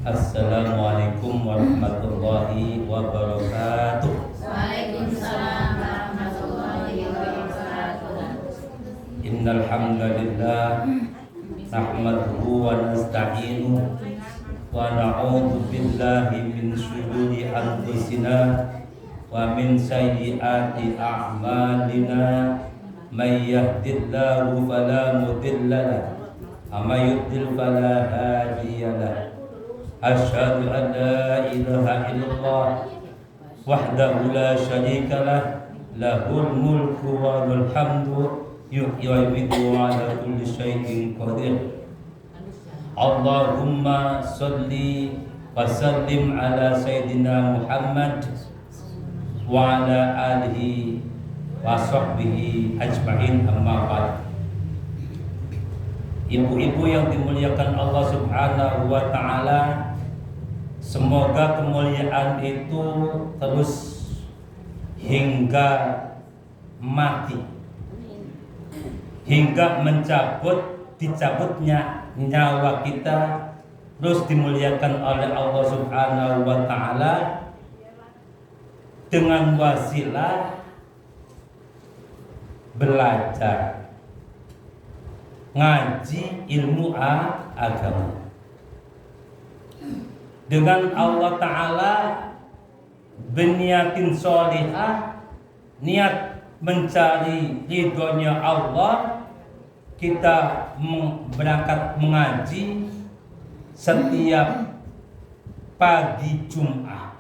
Assalamualaikum warahmatullahi wabarakatuh. Waalaikumsalam warahmatullahi wabarakatuh. Innal hamdalillah nahmaduhu wa nasta'inuhu wa na'udzu billahi min shururi anfusina wa min sayyiati a'malina may yahdihillahu fala mudilla lahu wa may yudlil fala hadiya lahu. Asyhadu an la ilaha illallah wahdahu la syarika lah, lahul mulku wa lahul hamdu yuhyi wa yumiitu wa ala kulli syai'in qadir. Allahumma shalli wa sallim ala sayyidina Muhammad wa ala alihi wa sahbihi ajma'in, amma ba'd. Ibu-ibu yang dimuliakan Allah Subhanahu wa ta'ala, semoga kemuliaan itu terus hingga mati, hingga dicabutnya nyawa kita, terus dimuliakan oleh Allah Subhanahu wa ta'ala dengan wasilah belajar ngaji ilmu agama. Dengan Allah Ta'ala berniatin sholihah, niat mencari ridhonya Allah, kita berangkat mengaji setiap pagi Jumat,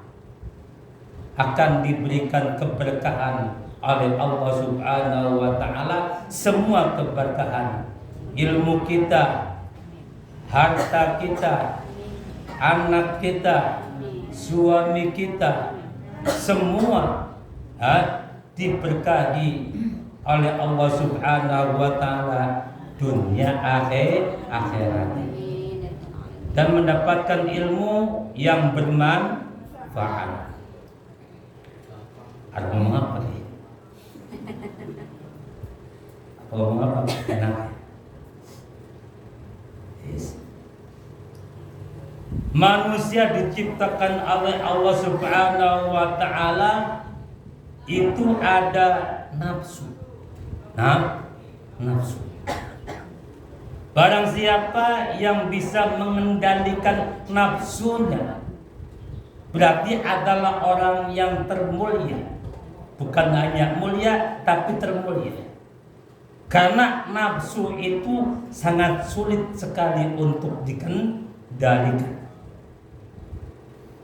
akan diberikan keberkahan oleh Allah Subhanahu wa ta'ala. Semua keberkahan, ilmu kita, harta kita, anak kita, suami kita, semua diberkahi oleh Allah Subhanahu wa ta'ala dunia akhirat, dan mendapatkan ilmu yang bermanfaat. Ada ngomong apa nih? Ngomong apa? Enak. Manusia diciptakan oleh Allah Subhanahu wa ta'ala itu ada nafsu. Nafsu. Barang siapa yang bisa mengendalikan nafsunya, berarti adalah orang yang termulia. Bukan hanya mulia, tapi termulia. Karena nafsu itu sangat sulit sekali untuk dikendalikan.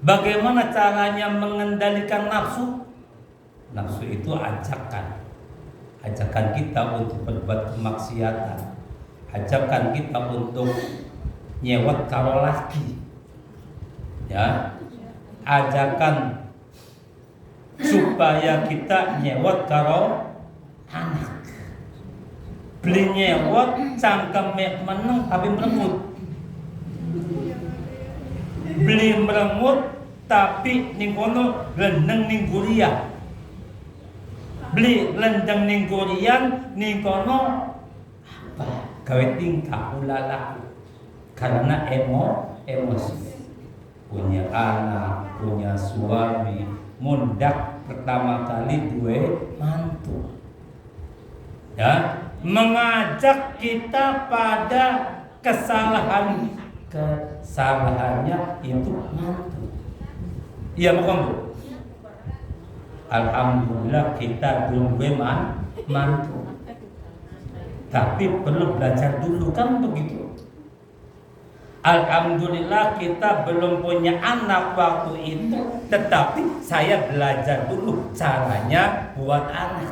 Bagaimana caranya mengendalikan nafsu? Nafsu itu ajakan kita untuk berbuat kemaksiatan, ajakan kita untuk nyewot karo laki, ya, ajakan supaya kita nyewot karo anak, beli nyewot cangkem meneng tapi meremut, beli meremut tapi ning kono lendeng ning kuliah, beli lendeng ning kurian ning kono apa gawe tingkah ulala karena emosi. Punya anak, punya suami, mundak pertama kali duwe mantu, ya, mengajak kita pada kesalahannya itu mantu. Iya bukan Bu? Alhamdulillah kita belum mantu, tapi perlu belajar dulu, kan begitu. Alhamdulillah kita belum punya anak waktu itu, tetapi saya belajar dulu caranya buat anak,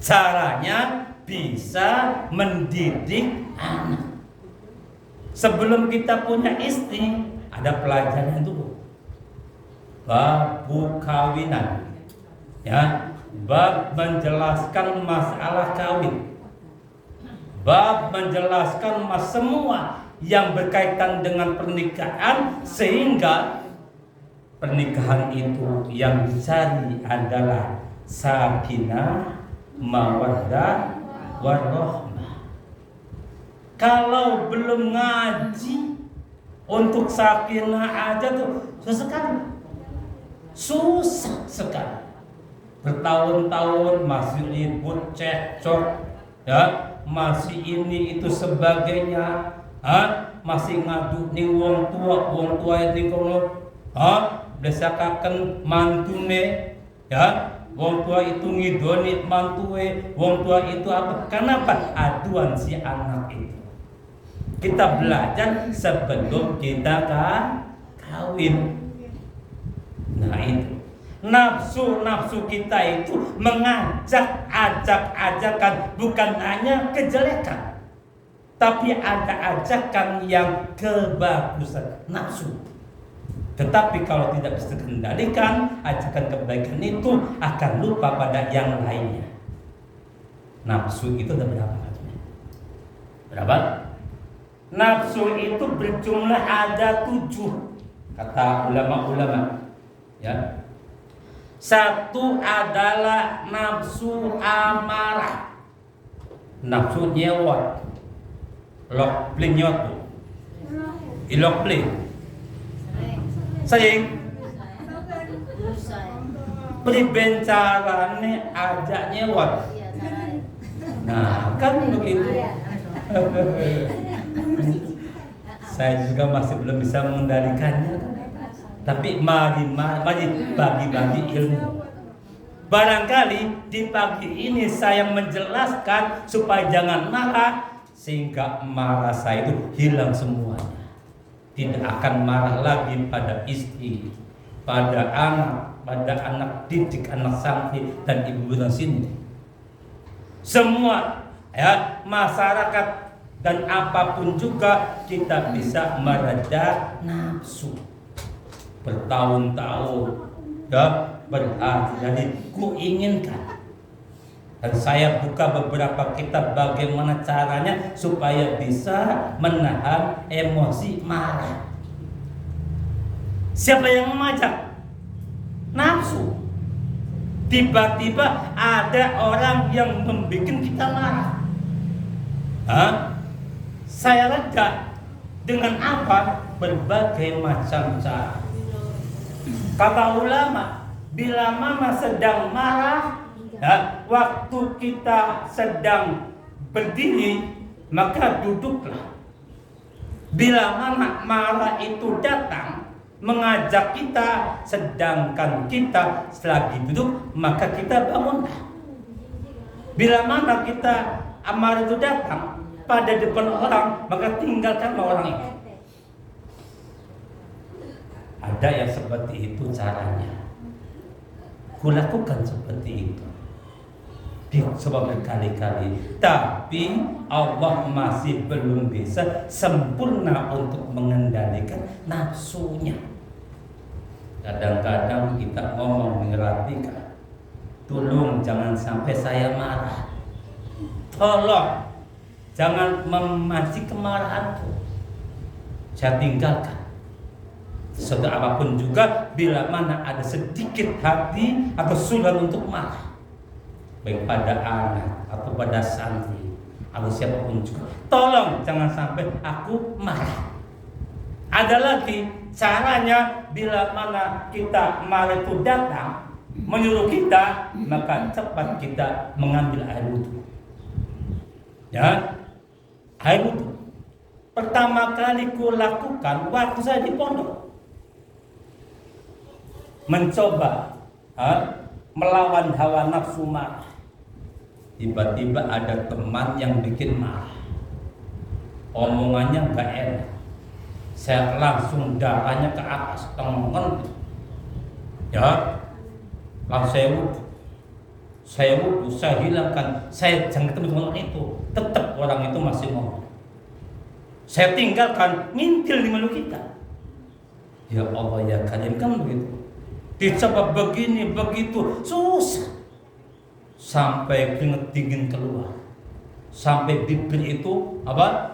caranya bisa mendidik anak. Sebelum kita punya istri, ada pelajaran dulu. Bab kawinan, ya, bab menjelaskan masalah kawin, bab menjelaskan semua yang berkaitan dengan pernikahan, sehingga pernikahan itu yang dicari adalah sakinah, mawaddah, warahmah. Kalau belum ngaji untuk sakinah aja tuh susah sekali. Bertahun-tahun masih ribut, cekcok, ya, masih ini itu sebagainya, masih ngadu ning wong tua itu kono, desakaken mantune, ya. Wong tua itu ngidoni mantuwe, wong tua itu apa? Kenapa? Aduan si anak itu. Kita belajar sebelum kita kawin. Nah itu nafsu kita itu ajak-ajakan bukan hanya kejelekan, tapi ada ajakan yang kebagusan nafsu. Tetapi kalau tidak bisa dikendalikan, ajakan kebaikan itu akan lupa pada yang lainnya. Nafsu itu ada berapa? Berapa? Nafsu itu berjumlah ada 7, kata ulama-ulama. Ya. Satu adalah nafsu amarah, nafsu nyewot, lok blinyotu, ilok blin. Sering pribencarane ajak nyewot. Nah, kan begitu. Saya juga masih belum bisa mengendalikannya. Tapi mari bagi-bagi ilmu. Barangkali di pagi ini saya menjelaskan supaya jangan marah, sehingga marah saya itu hilang semuanya. Tidak akan marah lagi pada istri, pada anak didik, anak santri dan ibu dan sini. Semua ya masyarakat dan apapun juga kita bisa mereda nafsu. Bertahun-tahun ya jadi ku inginkan. Dan saya buka beberapa kitab bagaimana caranya supaya bisa menahan emosi marah. Siapa yang memajak? Nafsu. Tiba-tiba ada orang yang membuat kita marah. Saya reda dengan apa? Berbagai macam cara. Kata ulama, bila mama sedang marah, ya, waktu kita sedang berdiri, maka duduklah. Bila mana marah itu datang mengajak kita, sedangkan kita selagi duduk, maka kita bangunlah. Bila mana kita marah itu datang pada depan orang, maka tinggalkan orang itu. Ada yang seperti itu caranya. Kulakukan seperti itu. Coba berkali-kali, tapi Allah masih belum bisa sempurna untuk mengendalikan nafsunya. Kadang-kadang kita ngomong mengertikan, tolong jangan sampai saya marah, tolong jangan memancing kemarahanku, saya tinggalkan. Sudah apapun juga, bila mana ada sedikit hati atau sulit untuk marah, baik pada anak atau pada santri atau siapapun juga, tolong jangan sampai aku marah. Ada lagi caranya, bila mana kita marah itu datang menyuruh kita, maka cepat kita mengambil air wudhu. Ya, air wudhu. Pertama kali ku lakukan waktu saya di pondok, mencoba melawan hawa nafsu marah. Tiba-tiba ada teman yang bikin marah, omongannya gak enak. Saya langsung darahnya ke atas, tengen, ya, langsung saya wudhu, saya hilangkan, saya jangan ketemu dengan orang itu. Tetap orang itu masih ngomong, saya tinggalkan, ngintil di mulut kita. Ya Allah ya Karim, kan begitu. Dicoba begini begitu susah, sampai keringat dingin keluar, sampai bibir itu apa?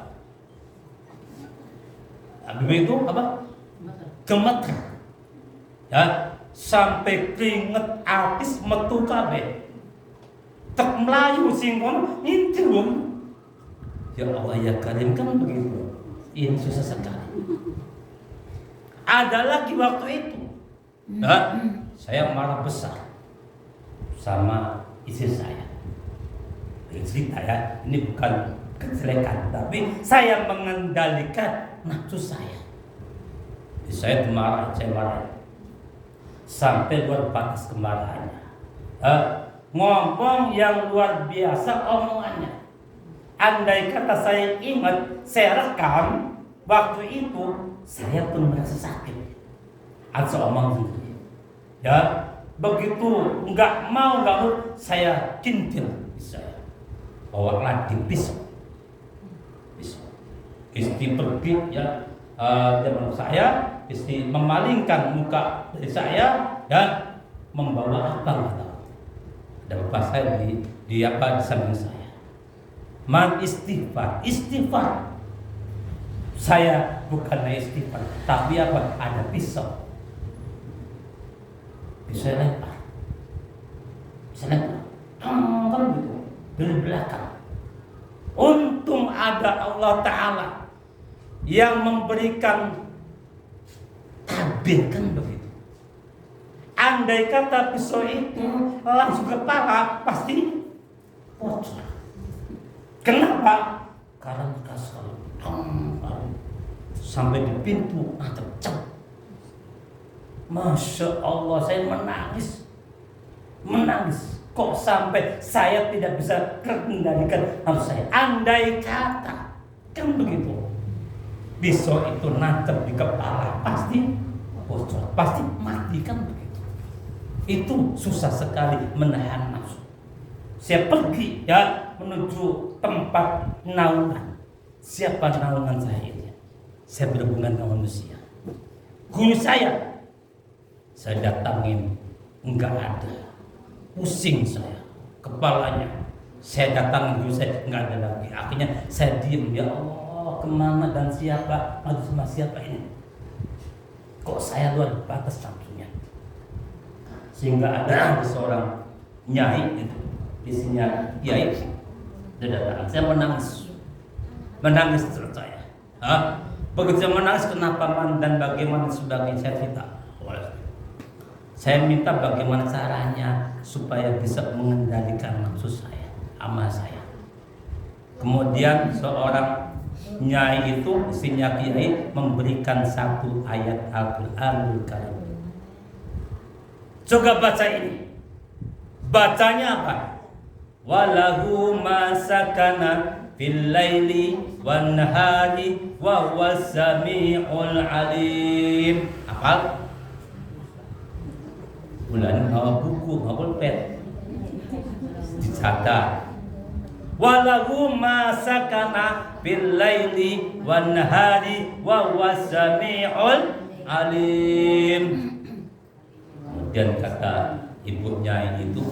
Bibir itu apa? Gemeter, ya, sampai keringat artis metu kabeh, tek Melayu singkong itu. Ya Allah ya Karim, kan begitu. Ini susah sekali. Ada lagi waktu itu, saya marah besar sama istri saya. Istri saya ini bukan kejelekan, tapi saya mengendalikan nafsu saya. Saya marah sampai luar batas kemarahannya. Ngomong yang luar biasa omongannya. Andai kata saya ingat, saya rekam waktu itu, saya pun merasa sakit. Atau omong sendiri. Ya, begitu nggak mau, saya cintil saya. Bawa lagi pisau. Istri pergi ya, dengan saya, istri memalingkan muka dari saya, ya, membawa apa nggak tahu. Ada bapak saya di samping saya. Man istighfar. Saya bukan istighfar, tapi apa? Ada pisau. Pisau lempar. Kan gitu dari belakang. Untung ada Allah Ta'ala yang memberikan tabir, kan begitu. Andai kata pisau itu langsung ke kepala, pasti bocor. Kenapa? Karena kasar sampai di pintu tercap. Masya Allah, saya menangis. Kok sampai saya tidak bisa kendalikan nafsu saya? Andai kata, kan begitu. Pisau itu nancap di kepala, pasti bocor, pasti mati, kan begitu. Itu susah sekali menahan nafsu. Saya pergi ya menuju tempat naungan. Siapa naungan saya ini? Saya berhubungan dengan manusia. Guru saya datangin, enggak ada. Pusing saya, kepalanya. Saya datang guru saya, enggak ada lagi. Akhirnya saya diem, ya Allah, kemana dan siapa? Aduh, sama siapa ini? Kok saya luar batas nafsunya? Sehingga ada seorang nyai itu, isinya kiai, dia datang. Saya menangis terus saya. Begitu saya menangis, kenapa dan bagaimana sebagainya, saya tidak. Saya minta bagaimana caranya supaya bisa mengendalikan nafsu saya, amal saya. Kemudian seorang nyai itu, isinya kiai, memberikan satu ayat Al-Qur'anul Karim. Coba baca ini. Bacanya apa? Walahu ma sakana fil laili wan nahari wa huwas samiul alim. Hafal? Bulan bawa buku, bawa pulpen. Dicatat. Walahu ma sakana fil laili wan nahari wa huwas samiul alim. Kemudian kata ibunya itu,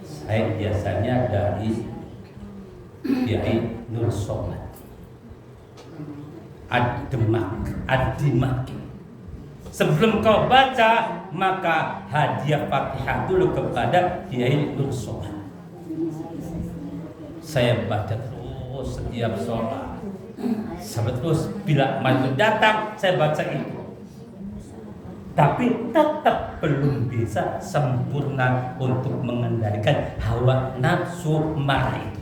saya biasanya dari Kiai Nur Somad Ad-Dimaki. Sebelum kau baca, maka hadiah Fatihah dulu kepada Kiai Nur Somad. Saya baca terus setiap sholat. Sampai terus bila maghrib datang, saya baca itu. Tapi tetap belum bisa sempurna untuk mengendalikan hawa nafsu marah itu.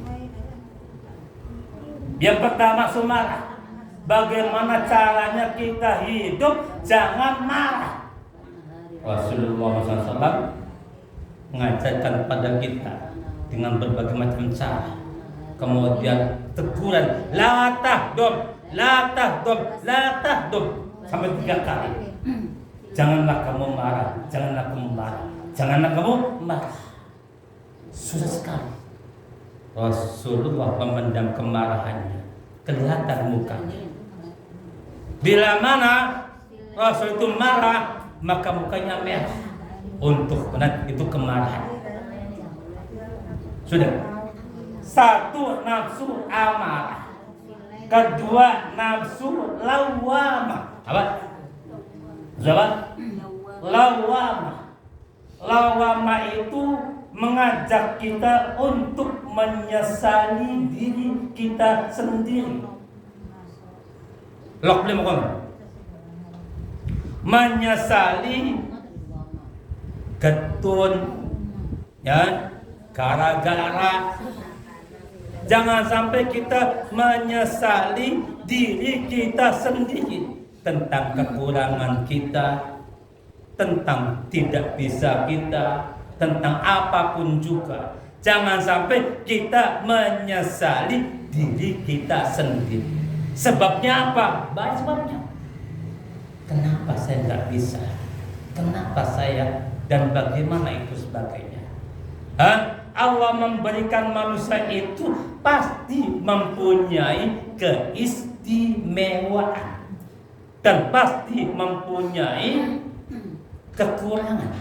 Yang pertama, nafsu marah. Bagaimana caranya kita hidup jangan marah. Rasulullah SAW mengajarkan pada kita dengan berbagai macam cara. Kemudian teguran, la tahdum, sampai 3 kali. Janganlah kamu marah, janganlah kamu marah. Susah sekali. Rasulullah memendam kemarahannya, kelihatan mukanya. Bila mana Rasul itu marah, maka mukanya merah. Untuk benar itu kemarahan. Sudah. 1, nafsu amarah. 2, nafsu lawamah. Apa? Lawamah. Lawamah itu mengajak kita untuk menyesali diri kita sendiri. Lok beli mau menyesali getun, ya, gara-gara. Jangan sampai kita menyesali diri kita sendiri tentang kekurangan kita, tentang tidak bisa kita, tentang apapun juga. Jangan sampai kita menyesali diri kita sendiri. Sebabnya apa? Banyak sebabnya. Kenapa saya nggak bisa? Kenapa saya, dan bagaimana itu sebagainya? Allah memberikan manusia itu pasti mempunyai keistimewaan dan pasti mempunyai kekurangan.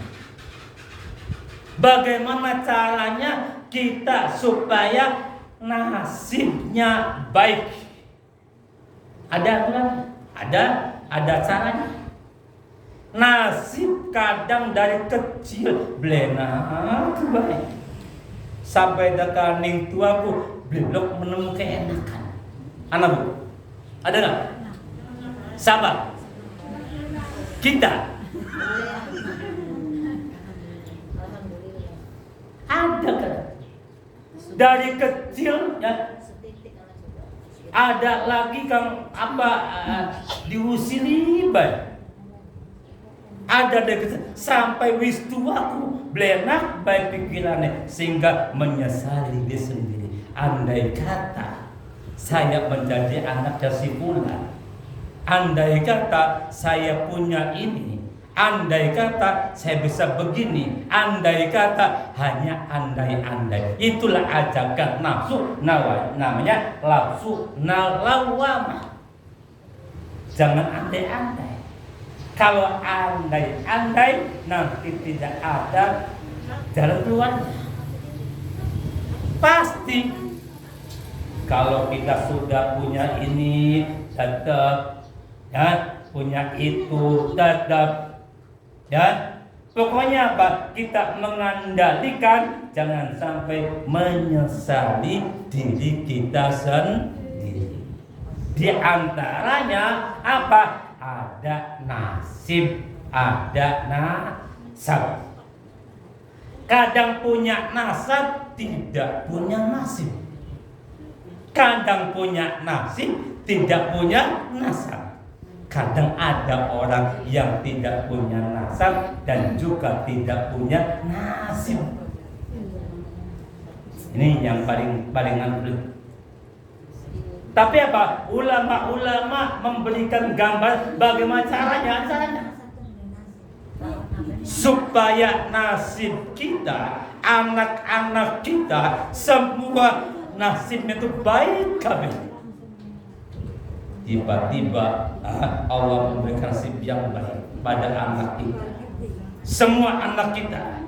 Bagaimana caranya kita supaya nasibnya baik? Ada aturannya? Ada caranya. Nasib kadang dari kecil belenak baik, sampai dekaning tuaku belok menemukan keenakan. Anak bu, ada nggak? Siapa? Kita. Ada kan? Dari kecil ya. Ada lagi kang diusili baik. Ada dari kecil sampai wis tuaku belenak baik pikirannya sehingga menyesali diri sendiri. Andai kata saya menjadi anak dari si fulan, andai kata saya punya ini, andai kata saya bisa begini, andai kata, hanya andai-andai. Itulah ajakan nafsu, namanya nafsu lawamah. Jangan andai-andai. Kalau andai-andai nanti tidak ada jalan keluarnya. Pasti kalau kita sudah punya ini tetap, ya, punya itu tetap, ya, pokoknya apa? Kita mengandalkan, jangan sampai menyesali diri kita sendiri. Di antaranya apa? Ada nasib, ada nasab. Kadang punya nasab, tidak punya nasib. Kadang punya nasib, tidak punya nasab. Kadang ada orang yang tidak punya nasab dan juga tidak punya nasib. Ini yang paling sulit. Tapi apa? Ulama-ulama memberikan gambar bagaimana caranya supaya nasib kita, anak-anak kita, semua nasibnya itu baik kami. Tiba-tiba Allah memberikan nasib yang baik pada anak kita. Semua anak kita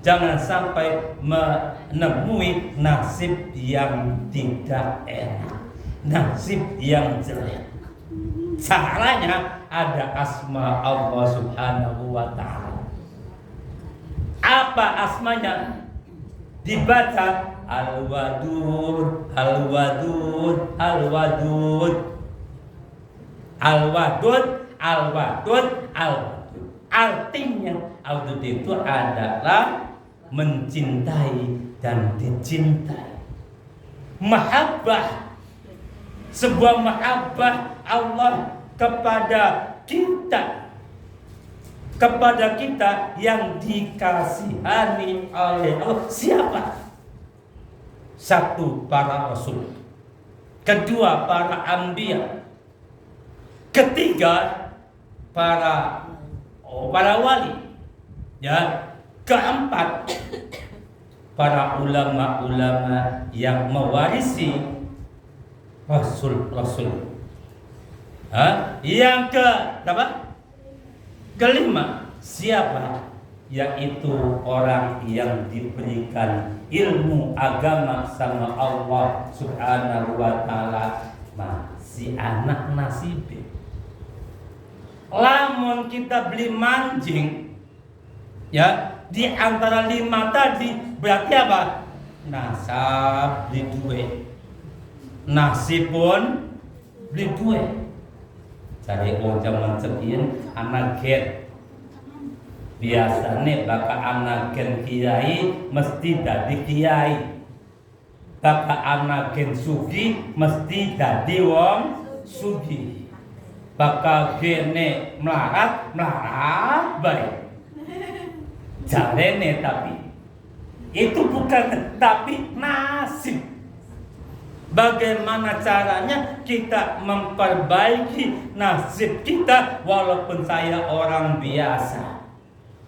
jangan sampai menemui nasib yang tidak enak, nasib yang jelek. Caranya ada asma Allah Subhanahu wa ta'ala. Apa asmanya? Dibaca Al-Wadud, Al-Wadud, Al-Wadud, Al-Wadud, Al-Wadud, Al-Wadud. Artinya Al-Wadud itu adalah mencintai dan dicintai. Mahabbah, sebuah mahabbah Allah kepada kita yang dikasihani oleh Allah. Siapa? Satu, para rasul. Kedua, para anbiya. Ketiga, para wali. Ya. Keempat, para ulama-ulama yang mewarisi rasul-rasul. Yang kelima, siapa? Yaitu orang yang diberikan ilmu agama sama Allah Subhanahu wa ta'ala, masih anak nasibnya. Lamun kita beli mancing, ya, di antara 5 tadi berarti apa? Nasab beli duit, nasib pun beli duit. Jadi orang zaman sekian anak get biasanya bakal anak gen kiai mesti dadi kiai, bakal anak gen sugi mesti dadi wong sugi, bakal gene melarat baik jarene. Tapi itu bukan tapi nasib. Bagaimana caranya kita memperbaiki nasib kita? Walaupun saya orang biasa,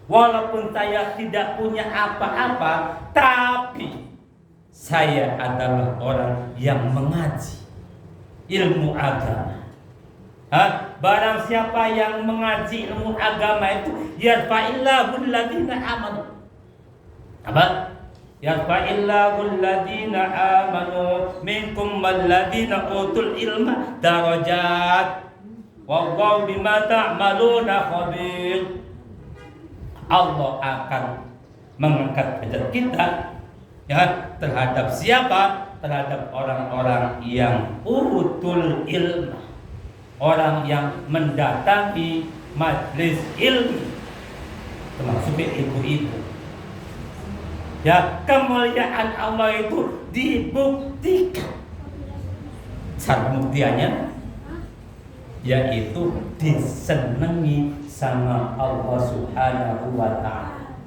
walaupun saya tidak punya apa-apa, tapi saya adalah orang yang mengaji ilmu agama. Barang siapa yang mengaji ilmu agama itu yarfa'illahu alladziina amanu. Apa? Yarfa'illahu alladziina amanu minkum walladziina utul ilma darajat wallahu bima ta'maluna khabir. Allah akan mengangkat derajat kita ya terhadap siapa? Terhadap orang-orang yang utul ilmu, orang yang mendatangi majelis ilmu, termasuk ibu-ibu. Ya, kemuliaan Allah itu dibuktikan. Cara pembuktiannya yaitu disenangi sama Allah Subhanahu wa ta'ala.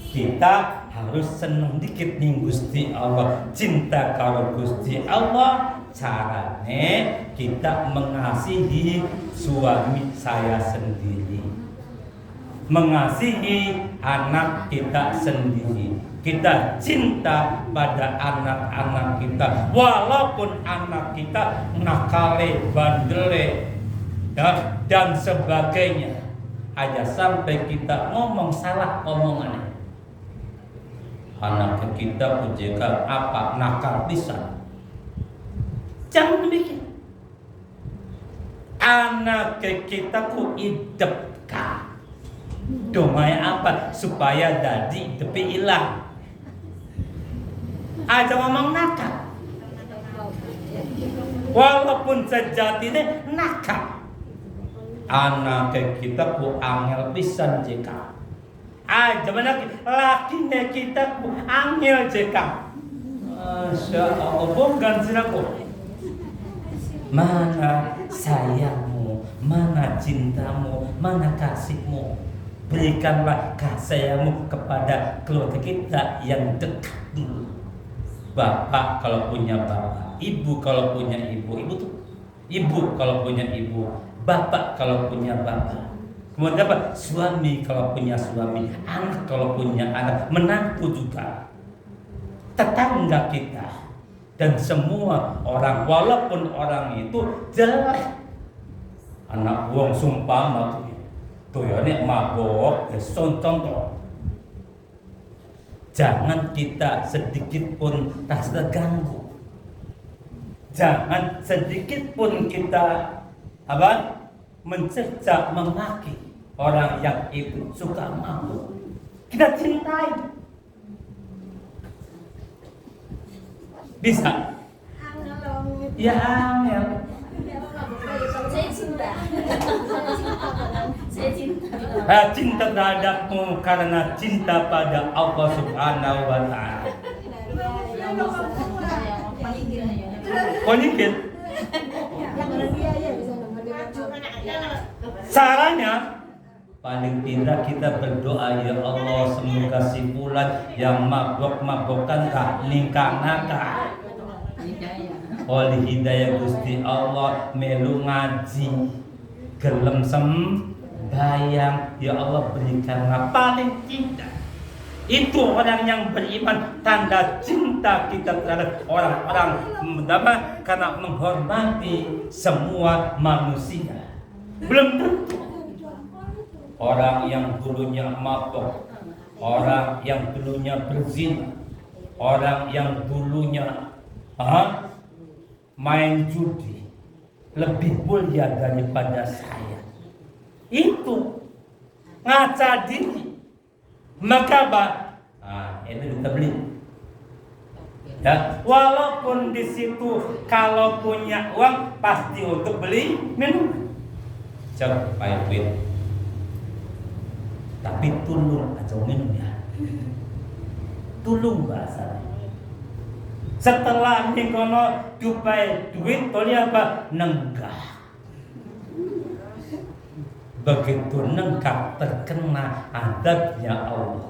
Kita harus senang dikit nih Gusti Allah, cinta karo Gusti Allah. Caranya kita mengasihi suami saya sendiri, mengasihi anak kita sendiri. Kita cinta pada anak-anak kita, walaupun anak kita nakale, bandele, ya, dan sebagainya. Aja sampai kita ngomong salah omongannya. Anak kita pujikan apa nakal pisan. Jangan demikian. Anak kita ku idepkan. Domai apa? Supaya dadi tepi ilang. Aja ngomong nakal. Walaupun sejatinya nakal. Anak kita ku angel pisan jeka. Aja mana lakinya kita ku angel jeka. Masya Allah, bukan sinaku. Mana sayangmu, mana cintamu, mana kasihmu. Berikanlah kasihmu kepada keluarga kita yang dekat dulu. Bapak kalau punya bapak, ibu kalau punya ibu, ibu kalau punya ibu, bapak kalau punya bapak. Kemudian apa? Suami kalau punya suami, anak kalau punya anak, menantu juga, tetangga kita, dan semua orang, walaupun orang itu jelek. Anak buang sumpah tuh ya ini mabok, contoh. Jangan kita sedikit pun tak terganggu. Jangan sedikit pun kita mencecak, memaki orang yang itu suka mabuk. Kita cintai. Bisa? Ya angel. Saya cinta. Cinta terhadapmu karena cinta pada Allah Subhanahu wa ta'ala. Konyikin. Caranya paling tidak kita berdoa, ya Allah, semoga si fulan yang mabok-mabokan tak nikah-nakah. Oleh hidayah Gusti Allah melu ngaji, gelem sembayang, ya Allah berikanlah. Paling tidak itu orang yang beriman, tanda cinta kita terhadap orang-orang karena menghormati semua manusia. Belum tentu orang yang dulunya mabok, orang yang dulunya berzina, orang yang dulunya main judi lebih mulia daripada saya. Itu ngaca diri. Maka apa? Itu kita beli. Ya, walaupun di situ kalau punya uang pasti untuk beli minum. Cek payah duit. Tapi tulung aja minum ya. Tulung bahasa. Setelah nikono dupai duit toli apa? Nenggah. Begitu nenggah terkena adabnya Allah.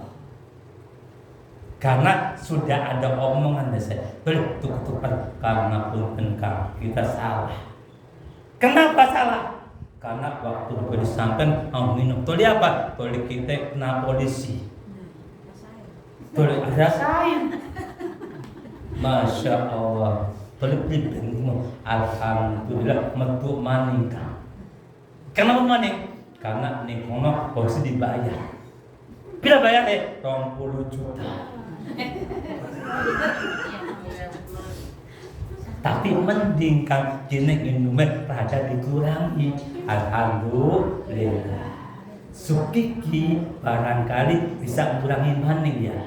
Karena sudah ada omongan saya bertukar karena pun engkau kita salah. Kenapa salah? Karena waktu disampaikan minum toli apa? Toli kita kena polisi. Toli rasain. Masya Allah. Toli bingung. Alhamdulillah metu maning kan. Kenapa maning? Karena nih kono harus dibayar. Bila bayar 20 juta. Tapi mending kan jenis minuman rada dikurangi. Alhamdulillah. Sukiki barangkali bisa mengurangi maning ya.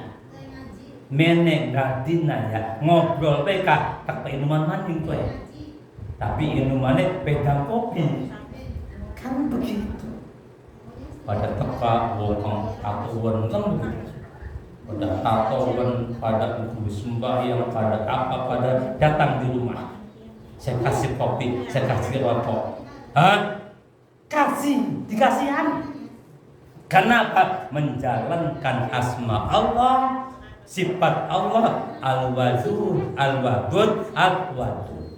Menek gadina ya ngobrol mereka tak minuman maning tuh ya. Tapi minumannya pedang kopi. Kan begitu. Pada teka wong atuan kan begitu. Pada tatoan, pada sembahyang, pada apa, pada datang di rumah. Saya kasih kopi, saya kasih rokok. Dikasihan. Kenapa? Menjalankan asma Allah, sifat Allah, al-wadud, al-wadud, al-wadud.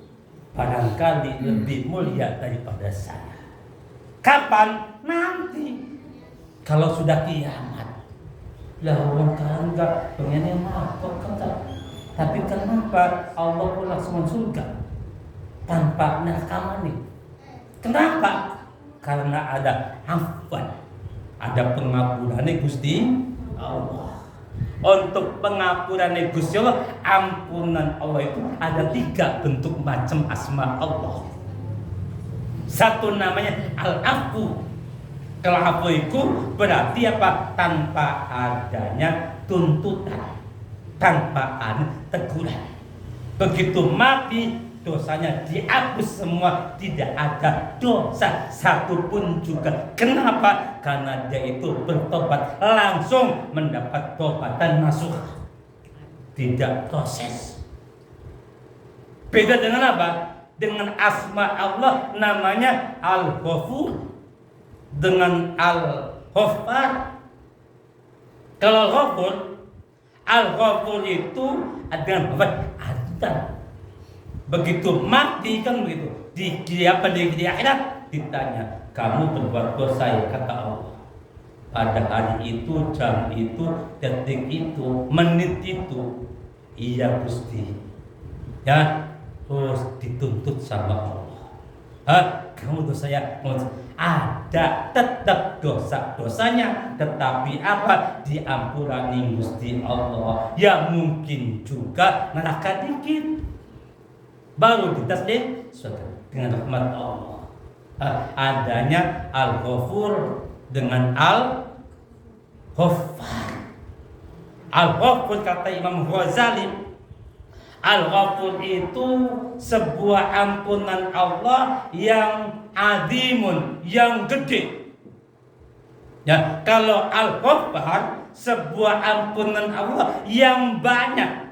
Barangkali lebih mulia daripada saya. Kapan? Nanti. Kalau sudah kiamat. Lah orang kan enggak pengennya apa kata. Tapi kenapa Allah pun langsung surga tanpa neraka nih? Kenapa? Karena ada afwan, ada pengampunan Gusti Allah. Untuk pengampunan Gusti Allah, ampunan Allah itu ada 3 bentuk macam asma Allah. Satu namanya al-afu. Kalau afu itu berarti apa? Tanpa adanya tuntutan, tanpa ada teguran. Begitu mati dosanya dihapus semua, tidak ada dosa satupun juga. Kenapa? Karena dia itu bertobat langsung mendapat tobatan nasuh, tidak proses. Beda dengan apa? Dengan asma Allah namanya Al-Ghafur dengan Al-Ghaffar. Kalau Al-Ghafur itu dengan ada. Begitu mati kan begitu. Di akhirat ditanya, kamu berbuat dosa ya, kata Allah. Pada hari itu, jam itu, detik itu, menit itu, iya Gusti. Ya, terus dituntut sama Allah. Kamu dosa ya? Ada tetap dosanya, tetapi apa? Diampuni Gusti Allah. Ya mungkin juga neraka dikit. Baru ditasbih dengan rahmat Allah. Adanya Al-Ghafur dengan Al-Ghaffar. Al-Ghafur kata Imam Ghazali, Al-Ghafur itu sebuah ampunan Allah yang adimun, yang gede. Ya, kalau Al-Ghaffar sebuah ampunan Allah yang banyak.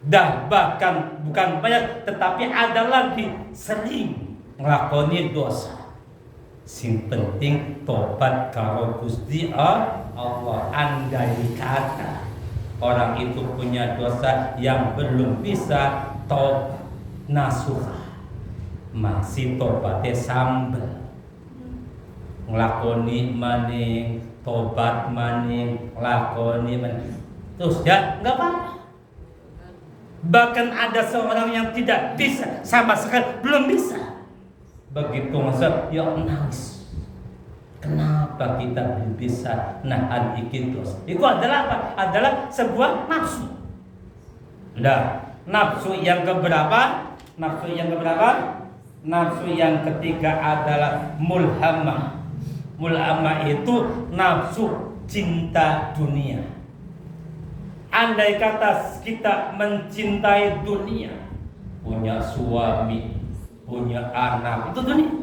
Dah bahkan bukan banyak, tetapi ada lagi sering ngelakoni dosa. Sing penting tobat karo Gusti Allah. Andai kata orang itu punya dosa yang belum bisa tobat nasuha, masih tobatnya sambel, ngelakoni maning, tobat maning, ngelakoni maning, terus ya nggak apa-apa. Bahkan ada seorang yang tidak bisa sama sekali, belum bisa. Begitu masa ya nangis. Kenapa kita belum bisa nahan itu? Itu adalah apa? Adalah sebuah nafsu. Nah, nafsu yang keberapa? Nafsu yang ketiga adalah mulhamah. Mulhamah itu nafsu cinta dunia. Andai kata kita mencintai dunia, punya suami, punya anak, itu dunia.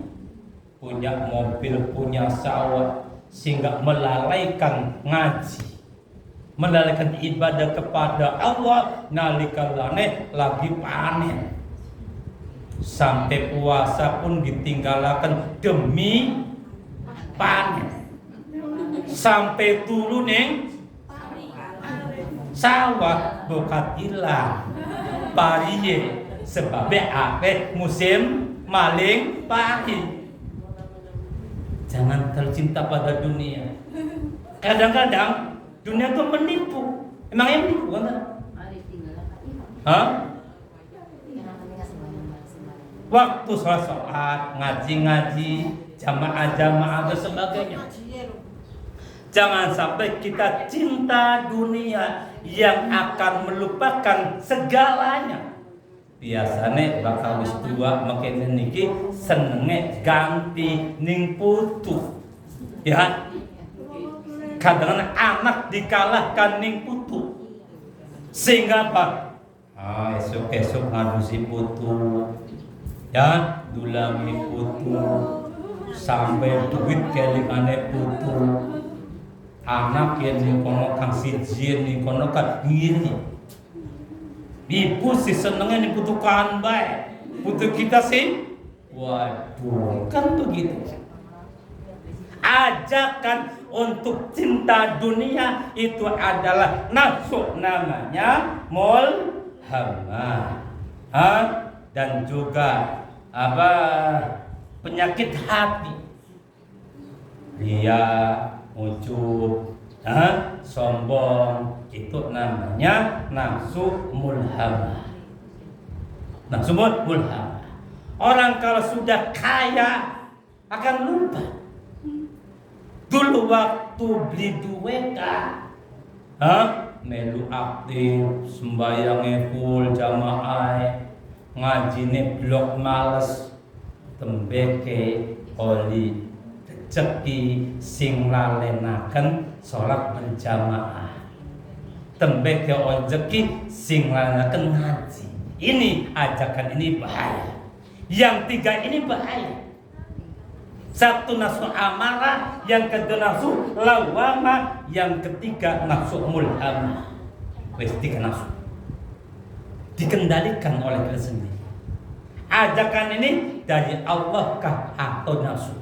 Punya mobil, punya sawah, sehingga melalaikan ngaji, melalaikan ibadah kepada Allah, nalikalane lagi panen. Sampai puasa pun ditinggalkan demi panen. Sampai turun ning sawah bukan hilang pariye sebabnya ape musim maling pari. Jangan tercinta pada dunia. Kadang-kadang dunia itu menipu. Emangnya menipu kan? Hah? Waktu sholat, ngaji-ngaji, jamaah-jamaah dan sebagainya. Jangan sampai kita cinta dunia yang akan melupakan segalanya. Biasanya bakal wis tua makin niki senenge ganti ning putu. Ya. Kadang anak dikalahkan ning putu. Sehingga apa? Esok-esok ngadusi putu. Ya, dulangi putu. Sampai duit kelingane putu. Anak yang dikono kang siji dikono kan ngiri. Ibu sih senengnya diputukan baik. Putu kita sih, waduh, kan begitu. Ajakan untuk cinta dunia itu adalah nafsu, namanya mulhamah. Dan juga penyakit hati. Ria, ujub, sombong, itu namanya nafsu mulhamah. Nafsu mulhamah. Orang kalau sudah kaya akan lupa. Dulu waktu beli duit melu aktif, sembayangnya full jamaah, ngajine blok males, tembeke oli rezeki sing lalenaken salat berjamaah. Tembeke rezeki sing lalenaken ngaji. Ini ajakan ini bahaya. Yang tiga ini bahaya. Satu nafsu amarah, yang kedua nafsu lawamah, yang ketiga nafsu mulhamah. Tiga nafsu dikendalikan oleh kita sendiri. Ajakan ini dari Allah kah atau nafsu?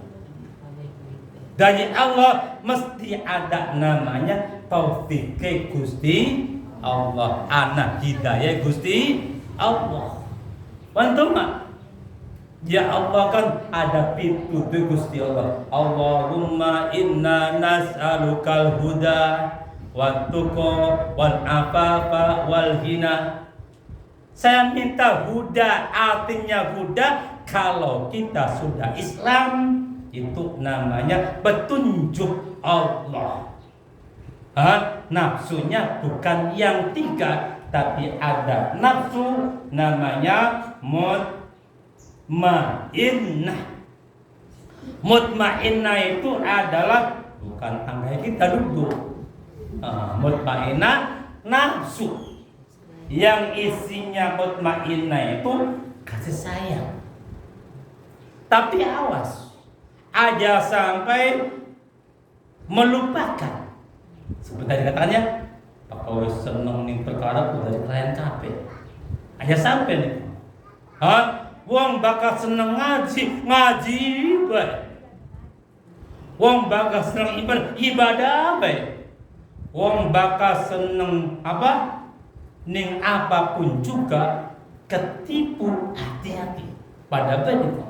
Dari Allah mesti ada namanya taufik Gusti Allah, anak hidayah Gusti Allah. Bantu mak? Ya Allah kan ada pitutur Gusti Allah. Allahumma inna nas'alukal huda wat tuqa wal afafa wal ghina. Saya minta huda, artinya huda kalau kita sudah Islam itu namanya petunjuk Allah. Nafsunya bukan yang tiga, tapi ada nafsu namanya mutmainnah. Mutmainnah itu adalah bukan tangga kita duduk. Mutmainnah nafsu. Yang isinya mutmainnah itu kasih sayang. Tapi awas, aja sampai melupakan. Seperti dikatakannya, Pak Kau seneng nih perkara dari klien kafe. Aja sampai nih. Wong bakal seneng ngaji baik. Wong bakal seneng ibadah baik. Wong bakal seneng ning apapun juga ketipu, hati-hati pada begitu.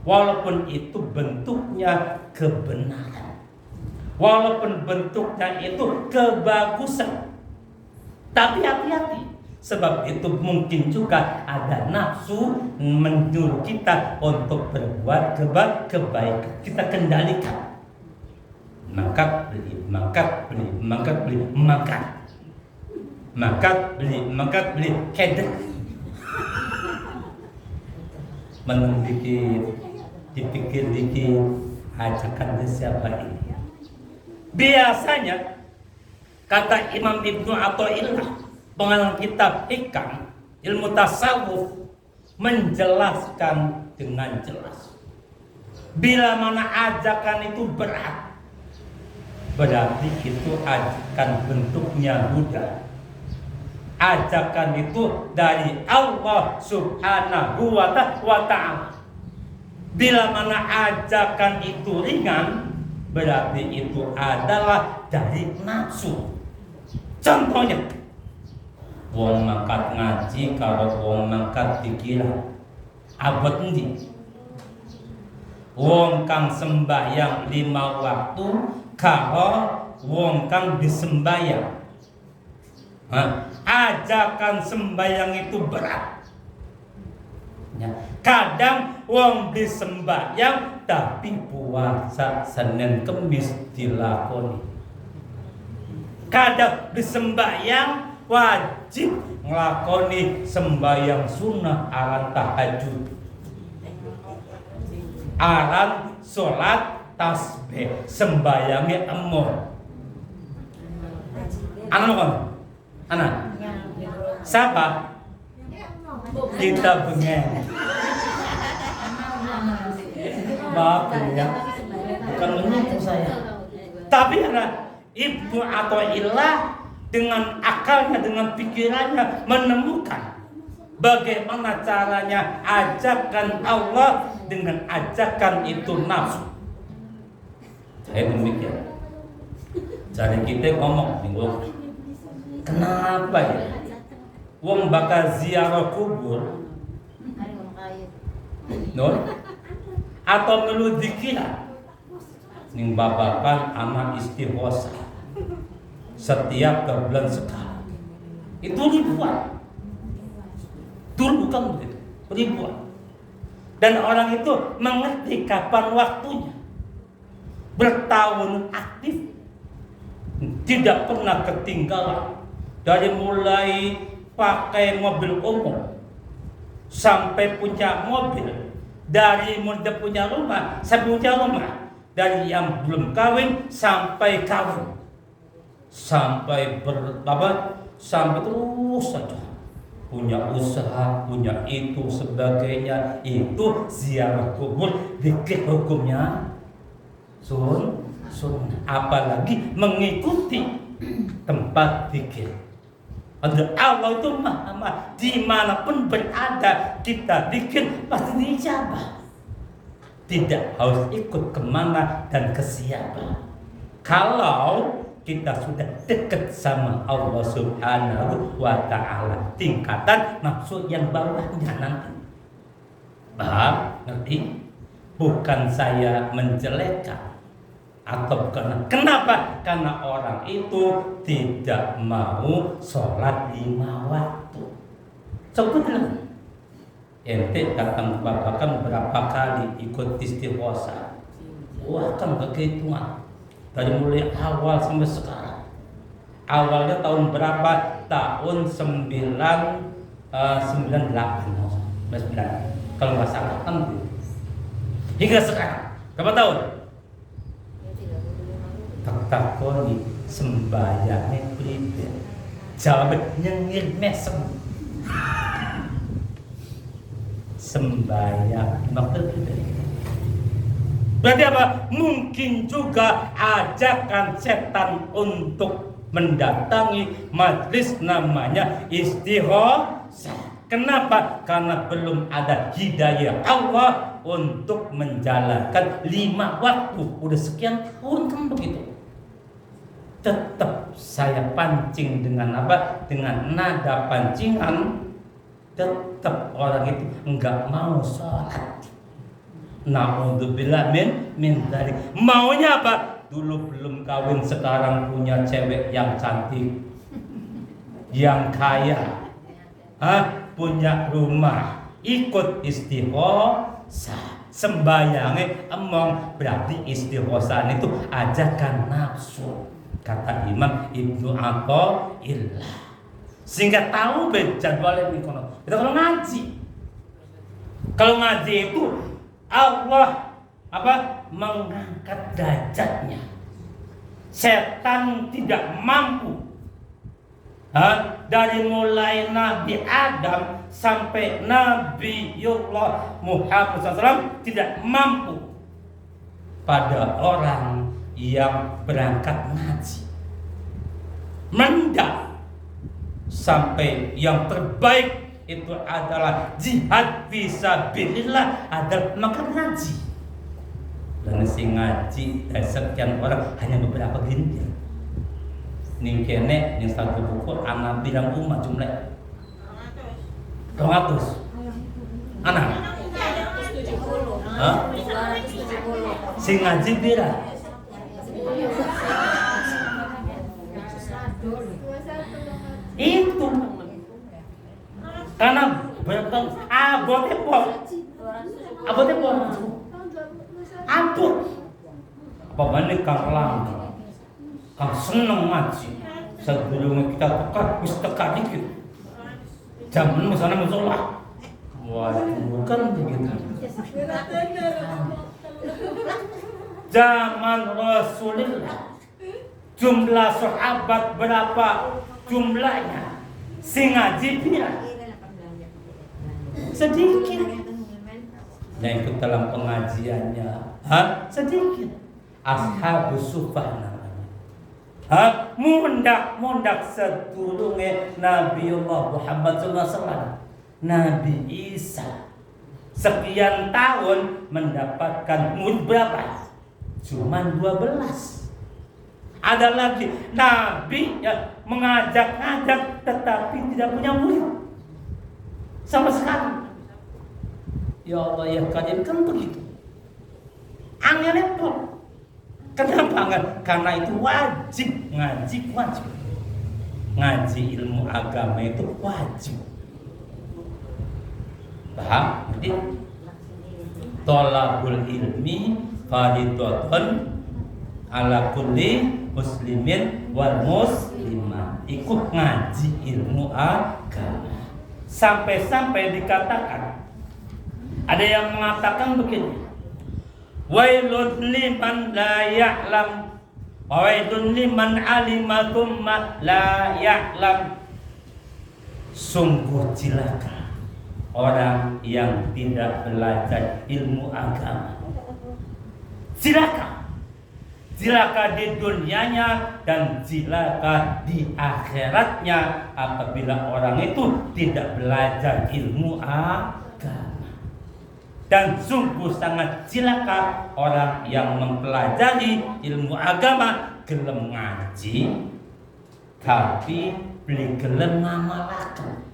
Walaupun itu bentuknya kebenaran, walaupun bentuknya itu kebagusan, tapi hati-hati. Sebab itu mungkin juga ada nafsu menyuruh kita untuk berbuat kebaikan. Kita kendalikan. Mangkat beli, kedek. Menung dikit, dipikir dikit, ajakan siapa ini. Biasanya Kata Imam Ibnu Athaillah, pengarang kitab Hikam, ilmu tasawuf, menjelaskan dengan jelas. Bila mana ajakan itu berat, berarti itu ajakan bentuknya Buddha. Ajakan itu dari Allah Subhanahu wa ta'ala. Bila mana ajakan itu ringan, berarti itu adalah dari nafsu. Contohnya, wong mangkat ngaji kalau wong mangkat pikiran abot endi? Wong kang sembahyang 5 waktu kalau wong kang disembahyang. Ajakan sembahyang itu berat. Ya. Kadang wong disembahyang tapi puasa Senin Kemis dilakoni. Kadang disembahyang wajib nglakoni sembahyang sunnah aran tahajud, aran sholat tasbih, sembayangnya emor. Anak siapa? Kita bengen. Maaf ya, bukan menyinggung saya. Tapi anak Ibnu Athaillah dengan akalnya, dengan pikirannya menemukan bagaimana caranya ajakan Allah dengan ajakan itu nafsu. Saya demikian. Jadi kita ngomong minggu, kenapa ya? Wong bakal ziarah kubur, non? Atau melu dikira ning babakan anak istighosa setiap bulan sekali. Itu ribuan. Dulu bukan begitu, ribuan. Dan orang itu mengerti kapan waktunya. Bertahun aktif, tidak pernah ketinggalan. Dari mulai pakai mobil umum sampai punya mobil, dari mulai punya rumah sampai punya rumah, dari yang belum kawin sampai kawin, sampai sampai terus saja punya usaha, punya itu sebagainya. Itu ziarah kubur, dikit hukumnya sunnah. Apalagi mengikuti tempat zikir. Allah itu maha, dimanapun berada kita zikir pasti diijabah. Tidak harus ikut kemana dan ke siapa. Kalau kita sudah dekat sama Allah Subhanahu wa ta'ala, tingkatan nafsu yang bawahnya nanti. Paham? Ngerti? Bukan saya menjelekkan atau bukan. Kenapa? Karena orang itu tidak mau sholat 5 waktu. Coba dulu. Ente datang ke Bapak kan berapa kali ikut istighosa? Wah, kan kehitungan dari mulai awal sampai sekarang. Awalnya tahun berapa? Tahun 98 kalau nggak salah kan. Hingga sekarang berapa tahun? Takoni sembayangnya pribadi, jawabnya nyengir mesem. Sembayang maksudnya berarti apa? Mungkin juga ajakan setan untuk mendatangi majlis namanya istighosa. Kenapa? Karena belum ada hidayah Allah untuk menjalankan 5 waktu. Udah sekian tahun kan begitu. Tetap saya pancing dengan apa? Dengan nada pancingan. Tetap orang itu enggak mau sholat. Na'udzubillah min dzalik. Maunya apa? Dulu belum kawin, sekarang punya cewek yang cantik, yang kaya, punya rumah, ikut istighosa, sembayangnya emong. Berarti istighosa itu ajakan nafsu, kata Imam Ibnu Athaillah. Sehingga tahu jadwalnya ini kono. Kita kalau ngaji itu Allah mengangkat derajatnya. Setan tidak mampu Dari mulai Nabi Adam sampai Nabiullah Muhammad SAW tidak mampu pada orang yang berangkat ngaji. Mendak sampai yang terbaik itu adalah jihad fisabilillah, adalah makan ngaji. Dan si ngaji sekian orang hanya beberapa gelintir. Ning kene ning satu buku anak bilang umat jumlah 200 anak. Hah? Sing ngaji pira? Itu karena bertang abote pol atur apa balik kang lang kang seneng ngaji sebelum kita tekat wis tekat dikit zaman misalnya musola bukan begitu. Zaman Rasulullah jumlah sahabat berapa jumlahnya, sing ngaji pira sedikit. Yang ikut dalam pengajiannya sedikit. Ashabus Suffah namanya. Mundak sedurunge Nabiullah Muhammad SAW, Nabi Isa sekian tahun mendapatkan murid berapa? Cuman 12. Ada lagi Nabi yang mengajak-ajak tetapi tidak punya murid sama sekali. Ya Allah ya Kadir, kan begitu. Angin repot. Kenapa enggak? Karena itu wajib ngaji, wajib. Ngaji ilmu agama itu wajib. Paham? Jadi thalabul ilmi fardhatun ala kulli muslimin wal muslimah. Ikut ngaji ilmu agama. Sampai-sampai dikatakan, ada yang mengatakan begini, wailun liman la ya'lam wa wailun liman alima thumma la ya'lam. Sungguh celaka orang yang tidak belajar ilmu agama. Celaka di dunianya dan celaka di akhiratnya apabila orang itu tidak belajar ilmu agama. Dan sungguh sangat celaka orang yang mempelajari ilmu agama, gelem ngaji tapi beli gelem ngamalaken.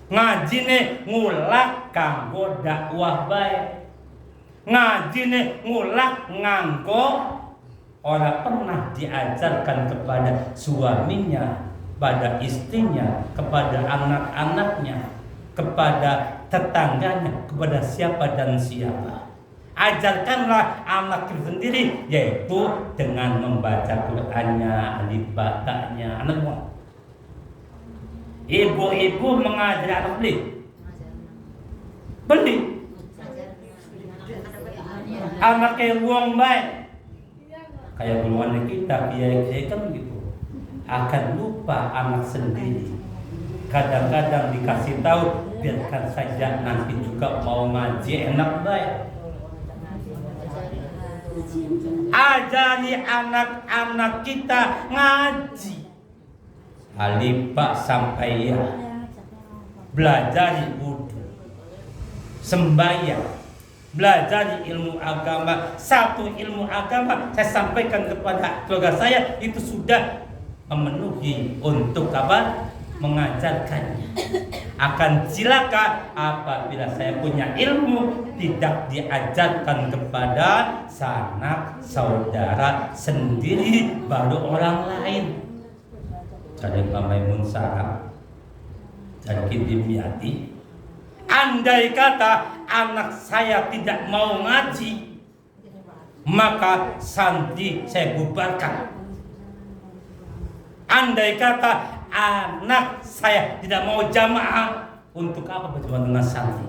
Ngajine ngulak kanggo dakwah bae. Ngajine ngulak nganggo ora pernah diajarkan kepada suaminya, pada istrinya, kepada anak-anaknya, kepada tetangganya, kepada siapa dan siapa. Ajarkanlah anak itu sendiri, yaitu dengan membaca Qur'annya, alif ba-nya, anak semua. Ibu-ibu mengajari anak beli. Anak kayak uang baik, kayak golongan kita biaya kan gitu, akan lupa anak sendiri. Kadang-kadang dikasih tahu, biarkan saja nanti juga mau ngaji enak baik. Ajari anak-anak kita ngaji alif ba sampai ya, belajari wudu, sembahyang, belajari ilmu agama. Satu ilmu agama saya sampaikan kepada keluarga saya itu sudah memenuhi untuk apa? Mengajarkannya. Akan celaka apabila saya punya ilmu tidak diajarkan kepada sanak saudara sendiri, baru orang lain. Jadi Pak Maimun Sarang dan Kidimyati, andai kata anak saya tidak mau ngaji, maka santri saya bubarkan. Andai kata anak saya tidak mau jamaah, untuk apa berjamaah dengan santri?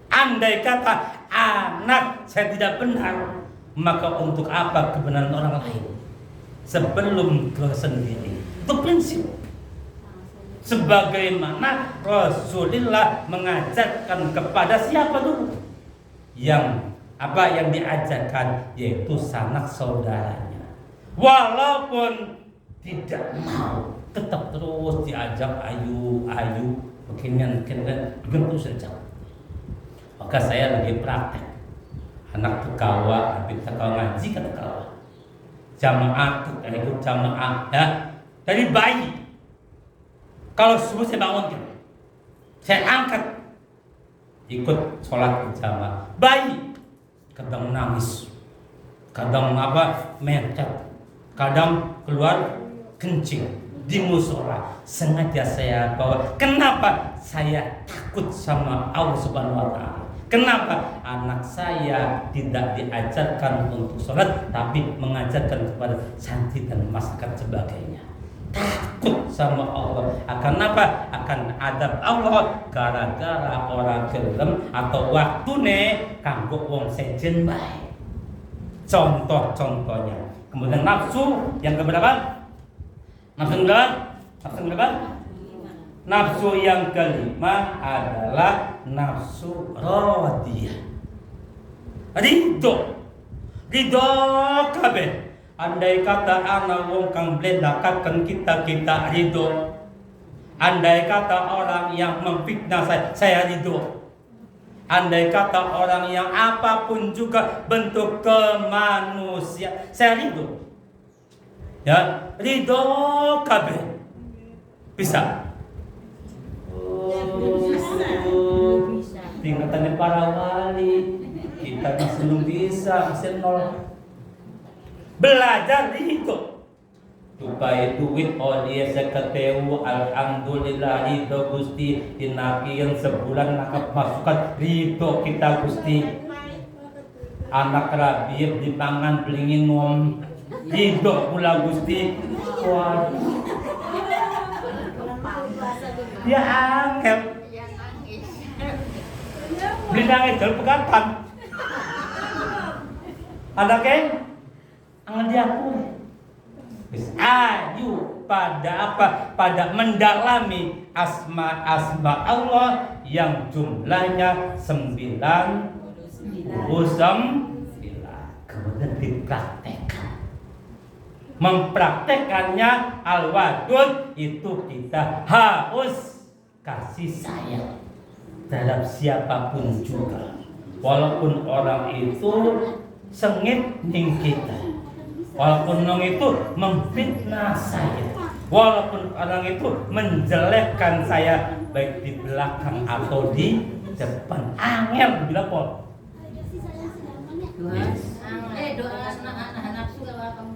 Andai kata anak saya tidak benar, maka untuk apa kebenaran orang lain? Sebelum ke sendiri, Itu prinsip. Sebagaimana Rasulullah mengajarkan kepada siapa dulu? Yang diajarkan yaitu sanak saudaranya. Walaupun tidak mau, tetap terus diajak ayu beginian begitu saja. Maka saya lagi praktek. Anak tekawa, habis tekawa ngaji ke tekawa. Jamaah ikut jamaah ya. Dari bayi. Kalau subuh saya bangunkan. Saya angkat ikut sholat berjamaah. Bayi kadang nangis. Kadang mencet. Kadang keluar kencing di musola. Sengaja saya bawa. Kenapa? Saya takut sama Allah Subhanahu wa taala. Kenapa? Anak saya tidak diajarkan untuk sholat, tapi mengajarkan kepada santri dan masyarakat sebagainya. Takut sama Allah. Akan apa? Akan adab Allah gara-gara orang gelem atau waktune kanggo wong sejen bae. Contohnya. Kemudian nafsu yang keberapa? Nafsu berapa? Nafsu yang kelima adalah nafsu radiyah. Ridho kabeh. Andai kata ana wong kang blendakaken kita ridho. Andai kata orang yang memfitnah saya ridho. Andai kata orang yang apapun juga bentuk kemanusiaan, saya ridho. Ya, ridho kabeh. Bisa. Tingkatannya para wali, kita masih belum bisa, masih nol. Belajar ridho. Supaya duit dia seketeu alhamdulillah ridho Gusti dinaki yang sebulan nakap masukan ridho kita Gusti. Anak rabiep dipangan belingin ngom ridho pula Gusti. Waduh. Ya angel. Beli nangis dalam pegatan. Ada keng? Angan diaku. Ayu pada apa? Pada mendalami asma Allah yang jumlahnya 99. Kemudian dipraktekkan. Mempraktekannya al-wadud itu kita harus kasih sayang terhadap siapapun juga. Walaupun orang itu sengit ning kita. Walaupun orang itu memfitnah saya. Walaupun orang itu menjelekkan saya baik di belakang atau di depan. Angel bila pol. Doa anak nafsu kalau kamu.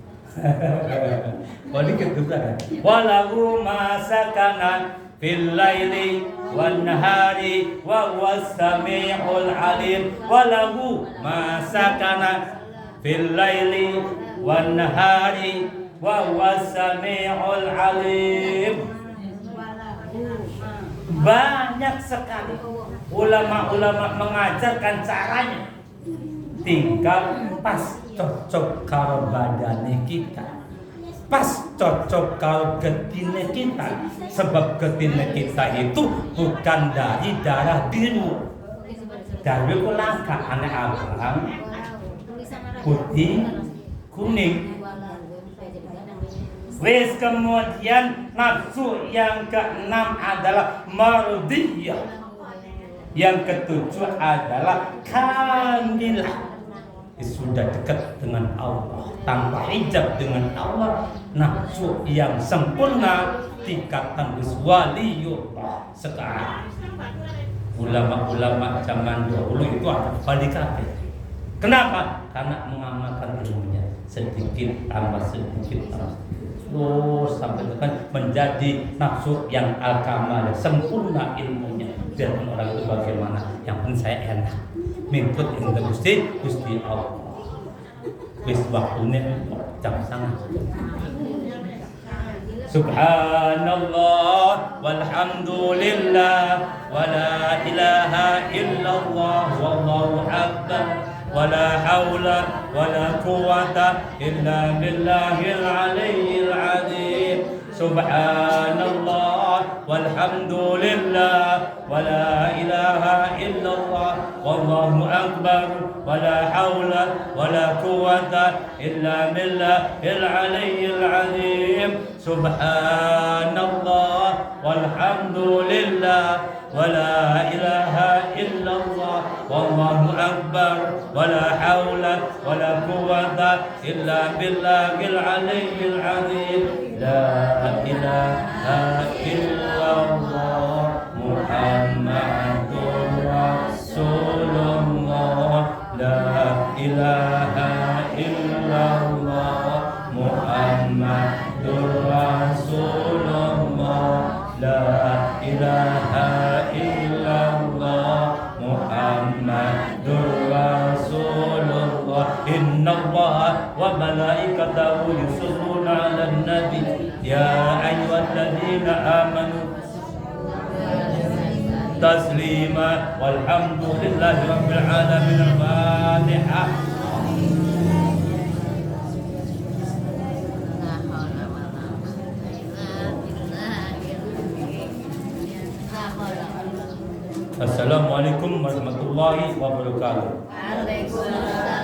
Walahu masakana fil laili wan nahari wa huwas samiul alim. Walahu masakana fil laili wan nahari wa huwas samiul alim. Banyak sekali ulama-ulama mengajarkan caranya. Tinggal pas cocok karo badane kita, pas cocok karo getine kita. Sebab getine kita itu bukan dari darah biru, dari langka aneh abang, putih, kuning. Wes kemudian nafsu yang keenam adalah mardiyah. Yang ketujuh adalah kamilah. Sudah dekat dengan Allah, tanpa hijab dengan Allah, nafsu yang sempurna, tingkatan waliyullah. Sekarang ulama-ulama zaman dahulu itu ada wali kafir. Kenapa? Karena mengamalkan ilmunya sedikit tambah sedikit sampai kan menjadi nafsu yang al-kamal, sempurna ilmunya. Biarpun orang itu bagaimana, yang penting saya enak mengikut yang Gusti Allah. Wis waktunya jam sangat. Subhanallah walhamdulillah wala ilaha illallah wallahu akbar wala haula wala quwwata illa billahil aliyyil azim. Subhanallah walhamdulillah wa la ilaha illallah wallahu akbar wa la hawla wa la quwwata illa billahil aliyyil azim. Subhanallah walhamdulillah wa la ilaha illallah wallahu akbar wa la hawla wa la quwwata illa billahil aliyyil azim. La ilaha illallah Muhammadur Rasulullah. La ilaha illallah Muhammadur Rasulullah. La ilaha illallah Muhammadur Rasulullah. Innallaha wa malaikatahu yusholluna 'alan nabi ya ayyuhalladzina amanu taslima walhamdulillahi rabbil alamin. Al-Fatihah. Assalamualaikum warahmatullahi wabarakatuh. Waalaikumsalam.